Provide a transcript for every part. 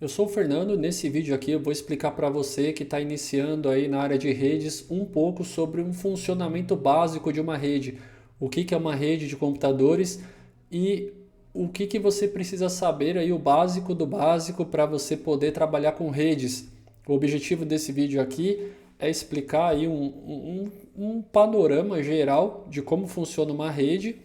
Eu sou o Fernando. Nesse vídeo aqui eu vou explicar para você que está iniciando aí na área de redes um pouco sobre um funcionamento básico de uma rede. O que é uma rede de computadores e o que você precisa saber aí, o básico do básico para você poder trabalhar com redes. O objetivo desse vídeo aqui é explicar aí um panorama geral de como funciona uma rede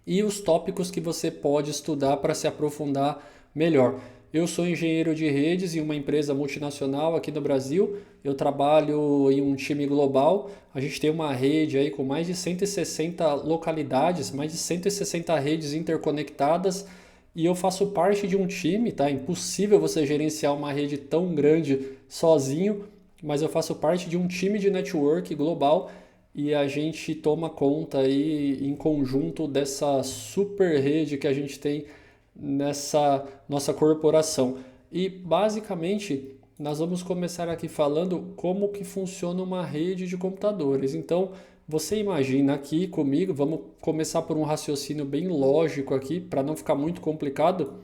e os tópicos que você pode estudar para se aprofundar melhor. Eu sou engenheiro de redes em uma empresa multinacional aqui no Brasil. Eu trabalho em um time global. A gente tem uma rede aí com mais de 160 localidades, mais de 160 redes interconectadas. E eu faço parte de um time, tá? É impossível você gerenciar uma rede tão grande sozinho, mas eu faço parte de um time de network global e a gente toma conta aí em conjunto dessa super rede que a gente tem nessa nossa corporação. E basicamente nós vamos começar aqui falando como que funciona uma rede de computadores. Então, você imagina aqui comigo, vamos começar por um raciocínio bem lógico aqui, para não ficar muito complicado.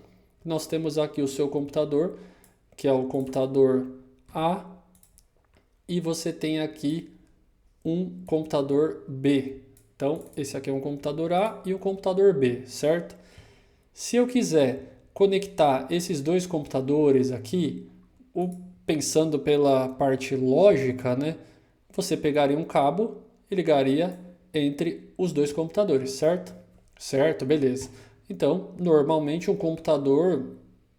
Nós temos aqui o seu computador, que é o computador A, e você tem aqui um computador B. Então, esse aqui é um computador A e um computador B, certo? Se eu quiser conectar esses dois computadores aqui, pensando pela parte lógica, né? Você pegaria um cabo e ligaria entre os dois computadores, certo? Certo, beleza. Então, normalmente um computador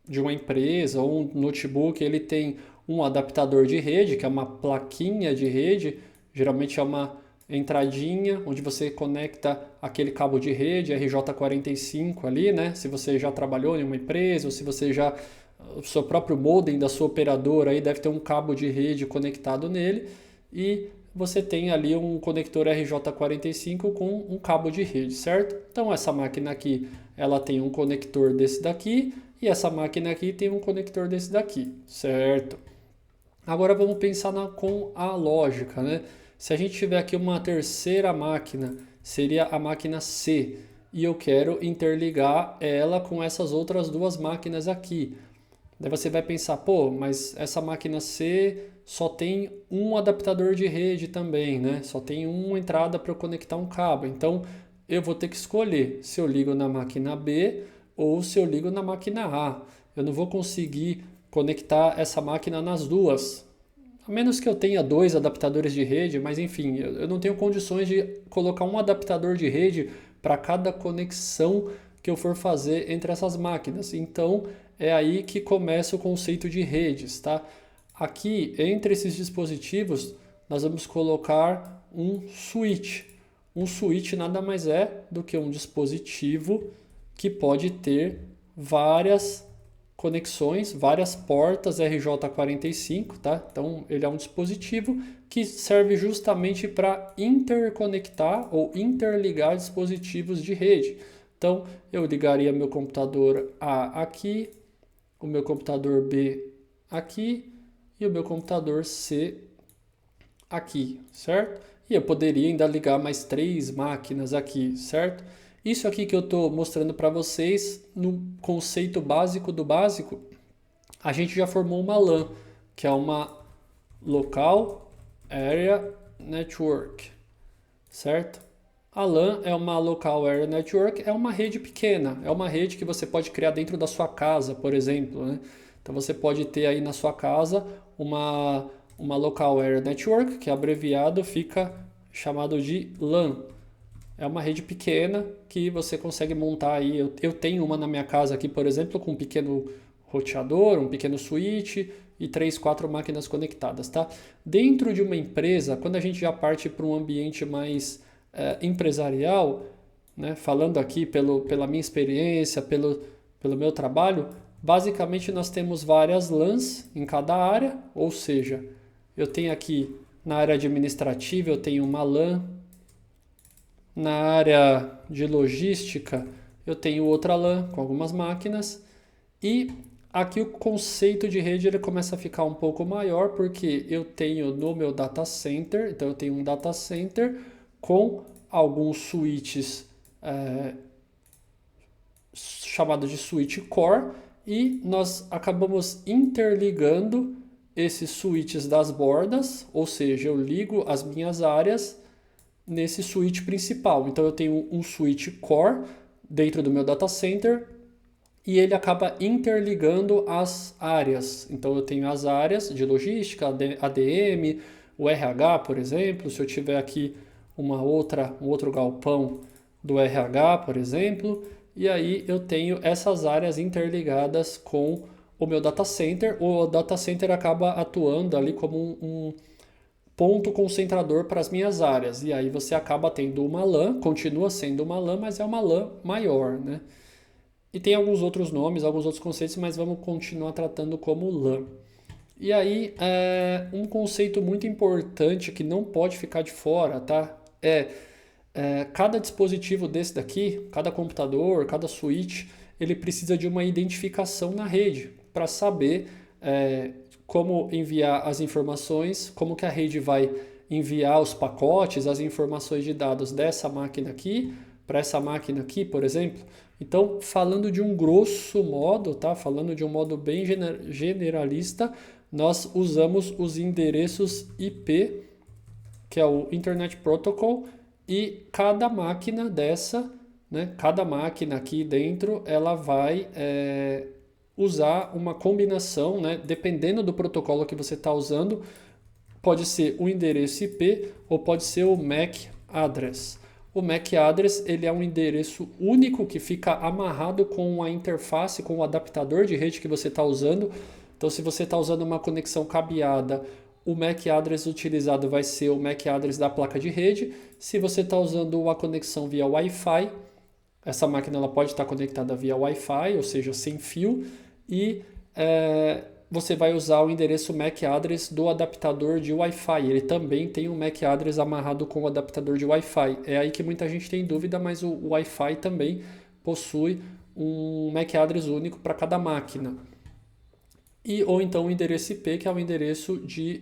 de uma empresa ou um notebook, ele tem um adaptador de rede, que é uma plaquinha de rede, geralmente é uma entradinha onde você conecta aquele cabo de rede RJ45 ali, né? Se você já trabalhou em uma empresa ou se você já o seu próprio modem da sua operadora aí deve ter um cabo de rede conectado nele e você tem ali um conector RJ45 com um cabo de rede, certo? Então essa máquina aqui, ela tem um conector desse daqui e essa máquina aqui tem um conector desse daqui, certo? Agora vamos pensar com a lógica, né? Se a gente tiver aqui uma terceira máquina, seria a máquina C, e eu quero interligar ela com essas outras duas máquinas aqui. Daí você vai pensar, pô, mas essa máquina C só tem um adaptador de rede também, né? Só tem uma entrada para eu conectar um cabo. Então eu vou ter que escolher se eu ligo na máquina B ou se eu ligo na máquina A. Eu não vou conseguir conectar essa máquina nas duas. A menos que eu tenha dois adaptadores de rede, mas enfim, eu não tenho condições de colocar um adaptador de rede para cada conexão que eu for fazer entre essas máquinas. Então é aí que começa o conceito de redes, tá? Aqui, entre esses dispositivos, nós vamos colocar um switch. Um switch nada mais é do que um dispositivo que pode ter várias conexões, várias portas RJ45, tá? Então ele é um dispositivo que serve justamente para interconectar ou interligar dispositivos de rede. Então eu ligaria meu computador A aqui, o meu computador B aqui e o meu computador C aqui, certo? E eu poderia ainda ligar mais três máquinas aqui, certo? Isso aqui que eu estou mostrando para vocês, no conceito básico do básico, a gente já formou uma LAN, que é uma Local Area Network, certo? A LAN é uma Local Area Network, é uma rede pequena, é uma rede que você pode criar dentro da sua casa, por exemplo, né? Então você pode ter aí na sua casa uma Local Area Network, que abreviado fica chamado de LAN. É uma rede pequena que você consegue montar aí. Eu tenho uma na minha casa aqui, por exemplo, com um pequeno roteador, um pequeno switch e 3, 4 máquinas conectadas, tá? Dentro de uma empresa, quando a gente já parte para um ambiente mais empresarial, né, falando aqui pela minha experiência, pelo meu trabalho, basicamente nós temos várias LANs em cada área, ou seja, eu tenho aqui na área administrativa, eu tenho uma LAN. Na área de logística, eu tenho outra LAN com algumas máquinas. E aqui o conceito de rede ele começa a ficar um pouco maior, porque eu tenho no meu data center, então eu tenho um data center com alguns switches chamados de switch core, e nós acabamos interligando esses switches das bordas, ou seja, eu ligo as minhas áreas nesse switch principal. Então eu tenho um switch core dentro do meu data center e ele acaba interligando as áreas. Então eu tenho as áreas de logística, ADM, o RH, por exemplo. Se eu tiver aqui um outro galpão do RH, por exemplo, e aí eu tenho essas áreas interligadas com o meu data center. O data center acaba atuando ali como um ponto concentrador para as minhas áreas. E aí você acaba tendo uma LAN, continua sendo uma LAN, mas é uma LAN maior, né? E tem alguns outros nomes, alguns outros conceitos, mas vamos continuar tratando como LAN. E aí, um conceito muito importante que não pode ficar de fora, tá? Cada dispositivo desse daqui, cada computador, cada switch, ele precisa de uma identificação na rede para saber como enviar as informações, como que a rede vai enviar os pacotes, as informações de dados dessa máquina aqui para essa máquina aqui, por exemplo. Então, falando de um grosso modo, tá? Falando de um modo bem generalista, nós usamos os endereços IP, que é o Internet Protocol, e cada máquina dessa, né? Cada máquina aqui dentro, ela vai usar uma combinação, né? Dependendo do protocolo que você está usando, pode ser o endereço IP ou pode ser o MAC address. O MAC address ele é um endereço único que fica amarrado com a interface, com o adaptador de rede que você está usando. Então, se você está usando uma conexão cabeada, o MAC address utilizado vai ser o MAC address da placa de rede. Se você está usando uma conexão via Wi-Fi, essa máquina ela pode estar conectada via Wi-Fi, ou seja, sem fio, e você vai usar o endereço MAC address do adaptador de Wi-Fi. Ele também tem um MAC address amarrado com o adaptador de Wi-Fi. É aí que muita gente tem dúvida, mas o Wi-Fi também possui um MAC address único para cada máquina. Ou então o endereço IP, que é o endereço de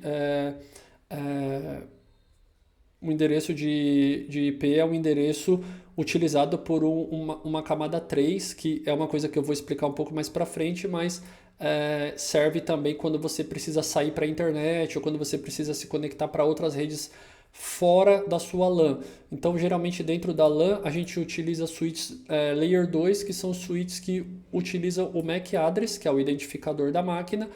IP é um endereço utilizado por uma camada 3, que é uma coisa que eu vou explicar um pouco mais para frente, mas serve também quando você precisa sair para a internet ou quando você precisa se conectar para outras redes fora da sua LAN. Então, geralmente dentro da LAN a gente utiliza switches Layer 2, que são switches que utilizam o MAC address, que é o identificador da máquina,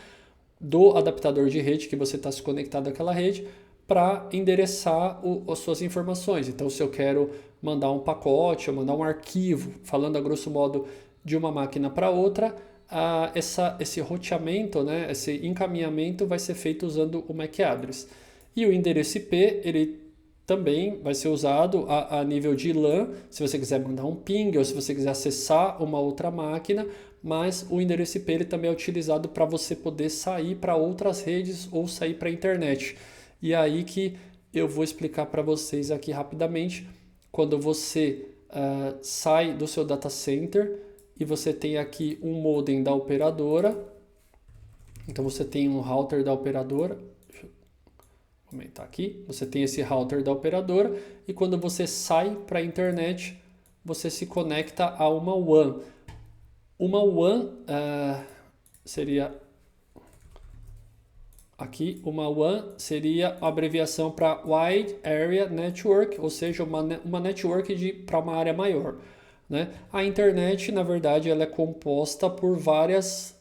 do adaptador de rede que você está se conectado àquela rede, para endereçar as suas informações. Então, se eu quero mandar um pacote ou mandar um arquivo, falando a grosso modo de uma máquina para outra, esse roteamento, né, esse encaminhamento vai ser feito usando o MAC address. E o endereço IP, ele também vai ser usado a nível de LAN, se você quiser mandar um ping ou se você quiser acessar uma outra máquina, mas o endereço IP ele também é utilizado para você poder sair para outras redes ou sair para a internet. E é aí que eu vou explicar para vocês aqui rapidamente, quando você sai do seu data center e você tem aqui um modem da operadora, então você tem um router da operadora, deixa eu aumentar aqui, você tem esse router da operadora e quando você sai para a internet, você se conecta a uma WAN. Uma WAN seria... Aqui, uma WAN seria a abreviação para Wide Area Network, ou seja, uma network para uma área maior, né? A internet, na verdade, ela é composta por várias,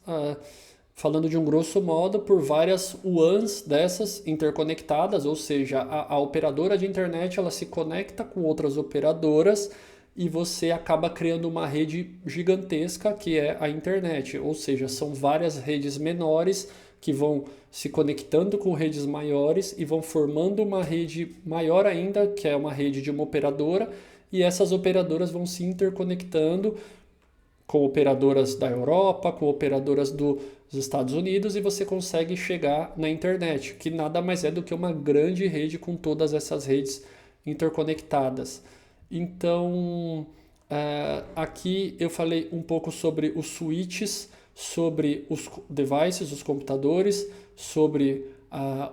falando de um grosso modo, por várias WANs dessas interconectadas, ou seja, a operadora de internet ela se conecta com outras operadoras e você acaba criando uma rede gigantesca que é a internet, ou seja, são várias redes menores que vão se conectando com redes maiores e vão formando uma rede maior ainda, que é uma rede de uma operadora, e essas operadoras vão se interconectando com operadoras da Europa, com operadoras dos Estados Unidos, e você consegue chegar na internet, que nada mais é do que uma grande rede com todas essas redes interconectadas. Então, aqui eu falei um pouco sobre os switches, sobre os devices, os computadores, sobre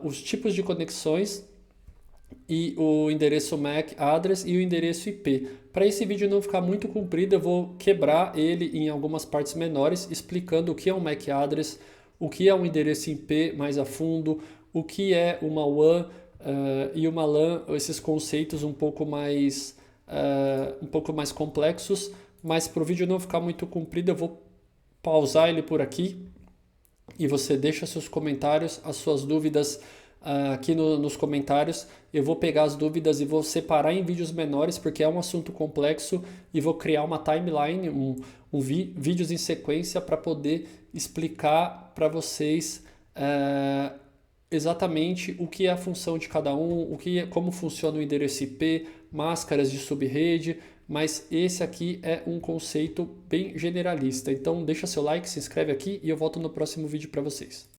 os tipos de conexões e o endereço MAC address e o endereço IP. Para esse vídeo não ficar muito comprido, eu vou quebrar ele em algumas partes menores, explicando o que é um MAC address, o que é um endereço IP mais a fundo, o que é uma WAN e uma LAN, esses conceitos um pouco mais complexos, mas para o vídeo não ficar muito comprido, eu vou pausar ele por aqui e você deixa seus comentários, as suas dúvidas aqui nos comentários. Eu vou pegar as dúvidas e vou separar em vídeos menores, porque é um assunto complexo, e vou criar uma timeline, vídeos em sequência para poder explicar para vocês exatamente o que é a função de cada um, como funciona o endereço IP, máscaras de subrede, mas esse aqui é um conceito bem generalista. Então deixa seu like, se inscreve aqui e eu volto no próximo vídeo para vocês.